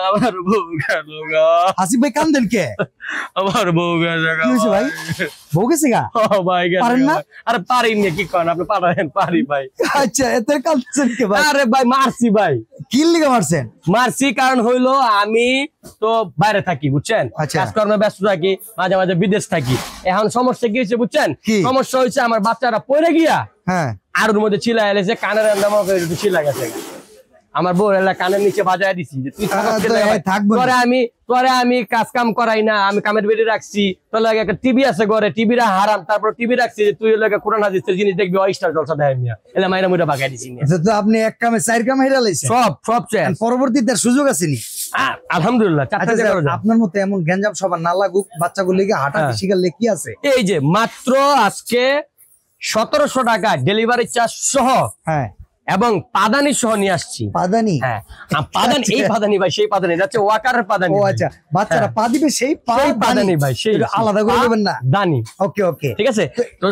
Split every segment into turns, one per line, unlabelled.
আমার বউ গেল গা।
হাসিব ভাই কান্দেন কে?
আমার বউ গেছে গা।
কি হয়েছে ভাই? বউ গেছে গা?
ও ভাই গেছে
পারেন না?
গা। আরে পারিনি, কি করেন আপনি? পারেন? পারি ভাই।
আচ্ছা এত কাঁদছেন কে ভাই?
আরে ভাই মারছি ভাই।
কি লিগে মারছেন?
মারছি কারণ হইলো আমি তো বাইরে থাকি বুঝছেন,
আচ্ছা।
কাজকর্মে ব্যস্ত থাকি, মাঝে মাঝে বিদেশ থাকি। এখন সমস্যা কি হয়েছে বুঝছেন?
কি?
সমস্যা হয়েছে আমার বাচ্চারা পড়ে গিয়া
হ্যাঁ
আর ওর মধ্যে চিল্লা এলেছে, কানের একটু চিল্লা গেছে। আমার বউ এলা কানের নিচে বাজায় দিছি যে তুই
থাকবো না।
তোরে আমি কাজ কাম করাই না, আমি কামের বেড়ে রাখছি, তোর লাগে একটা টিভি আছে ঘরে, টিভিটা হারাম, তারপর টিভি রাখছি যে তুই লাগে কোরআন হাদিসের জিনিস দেখবি, অস্টার জলসা দেয় মিয়া, এলা মাইরা মুইরা বাগাই দিছি মিয়া।
তো আপনি এক কামে চার কাম হেরা লাইছেন
সব শেষ।
পরবর্তীতে আর সুযোগ আসেনি?
আলহামদুলিল্লাহ।
আপনার মতো এমন গ্যাঞ্জাম সবার না লাগুক, বাচ্চাগুলিকে হাঁটা শিখালে কি আছে?
এই যে মাত্র আজকে 1700 টাকা ডেলিভারি চার্জ সহ,
হ্যাঁ
এবং পাদানি সহ নিয়ে আসছি।
পাদানি?
হ্যাঁ পাদানি, এই পাদানি ভাই, সেই পাদানি যাচ্ছে ওয়াকারের পাদানি।
ও আচ্ছা, বাচ্চারা পা দিবে সেই
পাদানি ভাই, সেই
আলাদা করে দেবেন না?
দানি।
ওকে ওকে,
ঠিক আছে। তো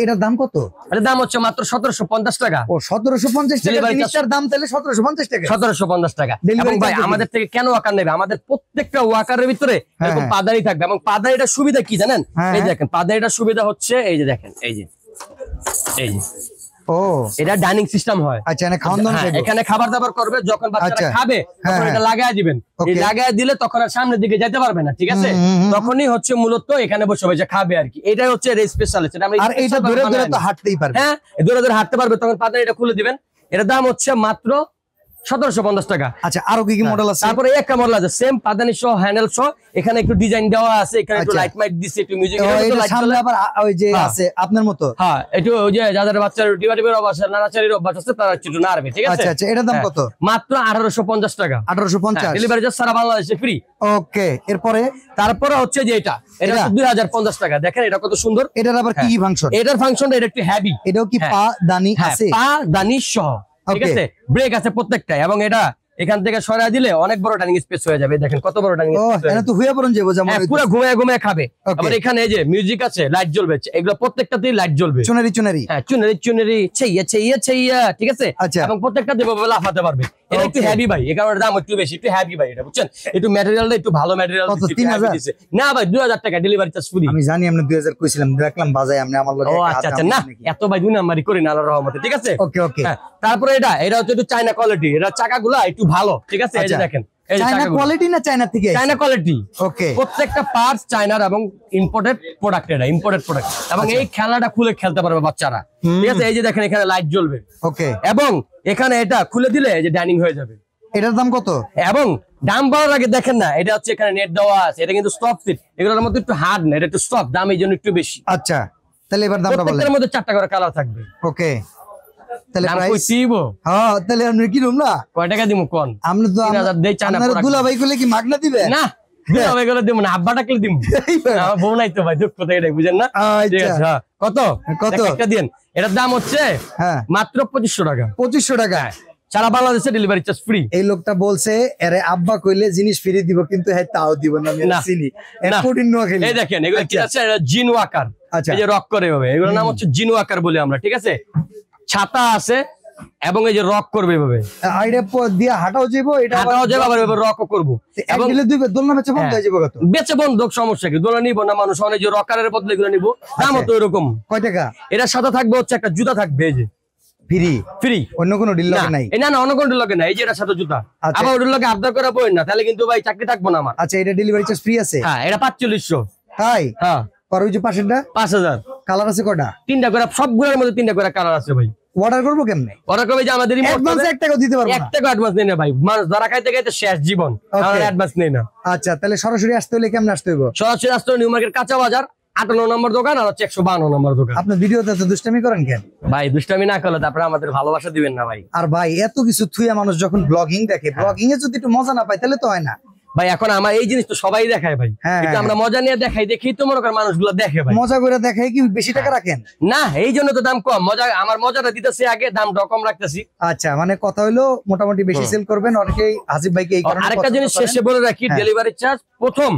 এটার দাম কত?
এটার দাম হচ্ছে মাত্র 1750 টাকা।
ও 1750 টাকা জিনিসটার দাম, তাহলে 1750 টাকা।
1750 টাকা। এবং ভাই আমাদের থেকে কেন ওয়াকার নেবে? আমাদের প্রত্যেকটা ওয়াকারের ভিতরে এরকম পাদানি থাকবে, এবং পাদানিটার সুবিধা কি জানেন? এই দেখেন পাদানিটার সুবিধা হচ্ছে এই যে দেখেন, এই যে
ও
এটা ডাইনিং সিস্টেম হয়।
আচ্ছা, এখানে খাওয়ান দাওয়ান করবে?
এখানে খাবার দাবার করবে, যখন বাচ্চারা খাবে তখন এটা লাগায় দিবেন। এই লাগায় দিলে তখন আর সামনের দিকে যেতে পারবে না, ঠিক আছে? তখনই হচ্ছে মূলত এখানে বসে বসে খাবে আর কি। এটাই হচ্ছে স্পেশালিস্ট।
আর এটা ধরে ধরে তো হাঁটতেই পারবে।
হ্যাঁ ধরে ধরে হাঁটতে পারবে, তখন পাদানিটা খুলে দিবেন। এর দাম হচ্ছে মাত্র 1750 টাকা।
আচ্ছা, আরো কি কি মডেল আছে?
তারপরে একটা মডেল আছে সেম পাদানি সহ, হ্যান্ডেল সহ, এখানে একটু ডিজাইন দেওয়া আছে, এখানে একটু লাইট মাইট দিছে, একটু মিউজিক
সামনে আবার ওই যে আছে আপনার মতো।
হ্যাঁ একটু ওই যে যাদের বাচ্চার টিবাটিবের অভ্যাস, নাড়াচাড়ির অভ্যাস আছে, তারা একটু নাড়বে, ঠিক আছে?
আচ্ছা আচ্ছা, এটার দাম কত?
মাত্র 1850 টাকা।
1850
ডেলিভারি চার্জ সারা বাংলাদেশে ফ্রি।
ওকে, এরপরে
তারপরে হচ্ছে যে এটা 2050 টাকা। দেখেন এটা কত সুন্দর।
এটার আবার কি ফাংশন?
এটার ফাংশনটা এটা একটু হেভি।
এটাও কি পা দানি আছে?
পা দানি সহ, ঠিক আছে? ব্রেক আছে প্রত্যেকটা, এবং এটা এখান থেকে সরাই দিলে অনেক বড় ডাইনিং স্পেস হয়ে যাবে। দেখেন কত বড় ডাইনিং স্পেস।
এটা তো হুইয়া পড়ন যাবো, যেমন
পুরো ঘুমিয়ে ঘুমিয়ে খাবে। আবার এখানে এই যে মিউজিক আছে, লাইট জ্বলবে, এগুলো প্রত্যেকটাতেই লাইট জ্বলবে।
চুনারি চুনারি,
হ্যাঁ চুনারি চুনারি, ছাইয়া ছাইয়া ছাইয়া, ঠিক আছে? এবং প্রত্যেকটাতে লাফাতে পারবে। এটা একটু হেভি ভাই, এই কারণে দাম একটু বেশি, একটু হেভি ভাই এটা, বুঝছেন? একটু ম্যাটেরিয়ালটা একটু ভালো ম্যাটেরিয়াল দিচ্ছে। না ভাই 2000 টাকা ডেলিভারি চার্জ ফ্রি।
আমি জানি আপনি 2000 কইছিলাম, দেখলাম বাজাই আপনি আমার লগে।
ও আচ্ছা আচ্ছা, না এত ভাই দুই নাম্বারই করি না আল্লাহর রহমতে, ঠিক আছে?
ওকে ওকে।
তারপরে এটা হচ্ছে একটু চায়না কোয়ালিটি, এটা চাকাগুলো একটু ভালো, ঠিক আছে? এই যে দেখেন,
চায়না কোয়ালিটি না চায়না থেকে?
China quality.
ওকে,
প্রত্যেকটা পার্টস চায়নার এবং ইম্পোর্টেড প্রোডাক্ট, এটা ইম্পোর্টেড প্রোডাক্ট। এবং এই খেলাটা খুলে খেলতে পারবে বাচ্চারা, ঠিক আছে? এই যে দেখেন এখানে লাইট জ্বলবে।
ওকে,
এবং এখানে এটা খুলে দিলে এই যে ডাইনিং হয়ে যাবে।
এটার দাম কত?
এবং দাম বলার আগে দেখেন না, এটা হচ্ছে এখানে নেট দেওয়া আছে, এটা কিন্তু সফট সিট, এগুলোর মধ্যে একটু হার্ড না, এটা একটু সফট, দাম এই জন্য একটু বেশি।
আচ্ছা, তাহলে এবার দামটা বলেন।
প্রত্যেকটার মধ্যে 4টা করে কালার থাকবে।
ওকে, তাহলে প্রাইস
দিবো?
হ্যাঁ, তাহলে আপনি কি রুম না
কয় টাকা দিমু কোন?
আপনি তো
3000 দেই চায়না প্রোডাক্ট।
দুলাভাই কইলে কি মাগনা দিবে?
না দুলাভাই কইলে দিমু না, আব্বা ডাকলে দিমু। আমার বউ নাই তো ভাই, দুঃখ কথা, এটা বুঝেন না? ঠিক আছে। কত কত একটা দেন। এটার দাম হচ্ছে মাত্র 2500 টাকা। 2500 টাকা সারা বাংলাদেশে ডেলিভারি চার্জ ফ্রি।
এই লোকটা বলছে এরে আব্বা কইলে জিনিস ফ্রি দিব, কিন্তু হ্যাঁ তাও দিব না। আমি চিনি
এই দেখেন এগুলো কি আছে, এটা জিন ওয়াকার। এই যে রক করে হবে, এগুলোর নাম হচ্ছে জিন ওয়াকার বলি আমরা, ঠিক আছে? ছাতা আছে এবং এই যে রক করবে এভাবে,
আইডা দিয়া হাঁটাও যাবো, এটা
হাঁটাও যাবে, আবার এভাবে রকও করব।
এবং দিলে দুই দোলনা বেচে বন্ধ হয়ে যাবে। কত
বেচে বন্ধ, সমস্যা কি? দোলনা নিব না মানুষ, অনেক যে রকারের বদলে এগুলো নিব, দাম তো এরকম।
কয় টাকা?
এটার সাথে থাকবে হচ্ছে একটা জুতা থাকবে, এই যে ফ্রি। ফ্রি,
অন্য কোনো ডিল লাগে নাই?
না না, অন্য কোনো ডিল লাগে না। এই যে এটার সাথে জুতা, আবার ওটার লগে আবদার করা বই না, তাহলে কিন্তু ভাই চাকরি থাকবো না আমার।
আচ্ছা, এটা ডেলিভারি চার্জ ফ্রি আছে?
হ্যাঁ, এটা 4500।
তাই?
হ্যাঁ।
আর ওই যে পাশেরটা
5000।
কালার আছে কয়টা?
3টা করে, সবগুলোর মধ্যে 3টা করে কালার আছে ভাই।
অর্ডার করবো কেমনে?
অর্ডার করবে যে আমাদের
অ্যাডভান্স 1 টাকা দিতে পারবো না?
1 টাকা অ্যাডভান্স নেই না ভাই, মানুষ ধরা খাইতে খাইতে শেষ জীবন, আমরা অ্যাডভান্স নেই না।
আচ্ছা, তাহলে সরাসরি আসতে হলে কেমনে আসতে হবে?
সরাসরি আসতে হলে নিউ মার্কেট কাঁচা বাজার 58 নম্বর দোকান, আর হচ্ছে 152 নম্বর দোকান।
আপনি ভিডিওতে তো দুষ্টামি করেন কেন
ভাই? দুষ্টামি না করলে তারপরে আমাদের ভালোবাসা দিবেন না ভাই।
আর ভাই এত কিছু থুইয়া মানুষ যখন ব্লগিং দেখে, ব্লগিং এ যদি একটু মজা না পায় তাহলে তো হয় না
ভাই। এখন আমার এই জিনিস তো সবাই দেখায় ভাই, কিন্তু আমরা মজা নিয়ে দেখাই, দেখি তো মনে করেন মানুষগুলো দেখে ভাই।
মজা করে দেখাই কি বেশি টাকা রাখেন?
না, এই জন্য তো দাম কম। মজা, আমার মজাটা দিতেছি আগে, দামটা কম রাখতেছি।
আচ্ছা, মানে কথা হলো মোটামুটি বেশি সেল করবেন অনেকেই। হাসিব ভাইকে এই কারণে
আরেকটা জিনিস শেষে বলে রাখি, ডেলিভারি চার্জ প্রথম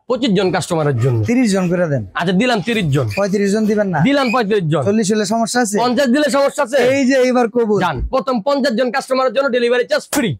25 জন কাস্টমারের জন্য
30 জন করে দেন।
আচ্ছা দিলাম 30 জন।
35 জন দিবেন না?
দিলাম 35 জন।
40 হলে সমস্যা আছে?
50 দিলে সমস্যা আছে?
এই যে এইবার কবুল।
জান, প্রথম 50 জন কাস্টমারের জন্য ডেলিভারি চার্জ ফ্রি।